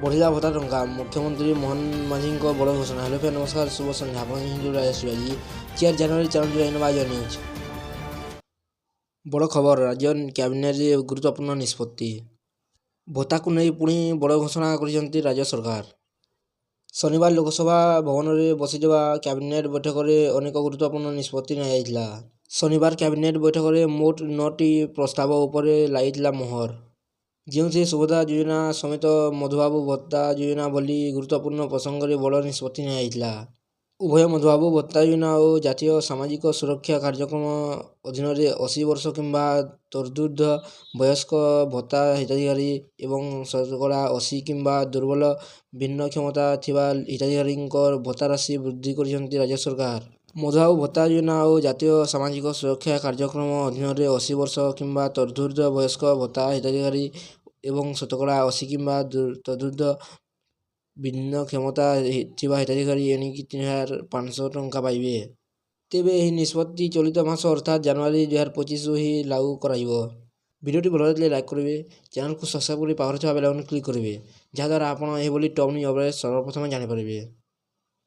बढ़िला भत्ता टंका मुख्यमंत्री मोहन मांझीଙ୍କ बड़ घोषणा। हेलो फ्रेंड, नमस्कार, शुभ संध्या। आपण हिंदू राजा शिवाजी 4 ଜାନୁଆରୀ ଚ୍ୟାନେଲ ଜଏନ୍ ବାଜ ନ୍ୟୁଜ୍। ବଡ଼ ଖବର, ରାଜ୍ୟ କ୍ୟାବିନେଟରେ ଗୁରୁତ୍ୱପୂର୍ଣ୍ଣ ନିଷ୍ପତ୍ତି। ଭତ୍ତାକୁ ନେଇ ପୁଣି ବଡ଼ ଘୋଷଣା କରିଛନ୍ତି ରାଜ୍ୟ ସରକାର। ଶନିବାର ଲୋକସଭା ଭବନରେ ବସିଥିବା କ୍ୟାବିନେଟ ବୈଠକରେ ଅନେକ ଗୁରୁତ୍ୱପୂର୍ଣ୍ଣ ନିଷ୍ପତ୍ତି ନିଆଯାଇଥିଲା। ଶନିବାର କ୍ୟାବିନେଟ ବୈଠକରେ ମୋଟ 9ଟି ପ୍ରସ୍ତାବ ଉପରେ ଲାଗିଥିଲା ମୋହର, ଯେଉଁଥିରେ ସୁଭଦ୍ରା ଯୋଜନା ସମେତ ମଧୁବାବୁ ଭତ୍ତା ଯୋଜନା ଭଳି ଗୁରୁତ୍ୱପୂର୍ଣ୍ଣ ପ୍ରସଙ୍ଗରେ ବଡ଼ ନିଷ୍ପତ୍ତି ନିଆଯାଇଥିଲା। ଉଭୟ ମଧୁବାବୁ ଭତ୍ତା ଯୋଜନା ଓ ଜାତୀୟ ସାମାଜିକ ସୁରକ୍ଷା କାର୍ଯ୍ୟକ୍ରମ ଅଧୀନରେ 80 ବର୍ଷ କିମ୍ବା ତଦୁର୍ଦ୍ଧ୍ୱ ବୟସ୍କ ଭତ୍ତା ହିତାଧିକାରୀ ଏବଂ ଶତକଡ଼ା 80 କିମ୍ବା ଦୁର୍ବଳ ଭିନ୍ନକ୍ଷମତା ଥିବା ହିତାଧିକାରୀଙ୍କ ଭତ୍ତା ରାଶି ବୃଦ୍ଧି କରିଛନ୍ତି ରାଜ୍ୟ ସରକାର। ମଧୁବାବୁ ଭତ୍ତା ଯୋଜନା ଓ ଜାତୀୟ ସାମାଜିକ ସୁରକ୍ଷା କାର୍ଯ୍ୟକ୍ରମ ଅଧୀନରେ 80 ବର୍ଷ କିମ୍ବା ତଦୁର୍ଦ୍ଧ୍ୱ ବୟସ୍କ ଭତ୍ତା ହିତାଧିକାରୀ ଏବଂ ଶତକଡ଼ା 80 କିମ୍ବା ତଦୁର୍ଦ୍ଧ୍ୱ ଭିନ୍ନକ୍ଷମତା ଥିବା ହିତାଧିକାରୀ ଏଣିକି 3,500 ଟଙ୍କା ପାଇବେ। ତେବେ ଏହି ନିଷ୍ପତ୍ତି ଚଳିତ ମାସ ଅର୍ଥାତ୍ ଜାନୁଆରୀ 2025ରୁ ହିଁ ଲାଗୁ କରାଯିବ। ଭିଡ଼ିଓଟି ଭଲ ଲାଗିଲେ ଲାଇକ୍ କରିବେ, ଚ୍ୟାନେଲକୁ ସବସ୍କ୍ରାଇବ୍ କରି ପାଖରେ ଥିବା ବେଲ୍ ଆଇକନ୍ କ୍ଲିକ୍ କରିବେ, ଯାହାଦ୍ୱାରା ଆପଣ ଏହିଭଳି ଟପ୍ ନ୍ୟୁଜ୍ ଅପଡେଟ୍ ସର୍ବପ୍ରଥମେ ଜାଣିପାରିବେ।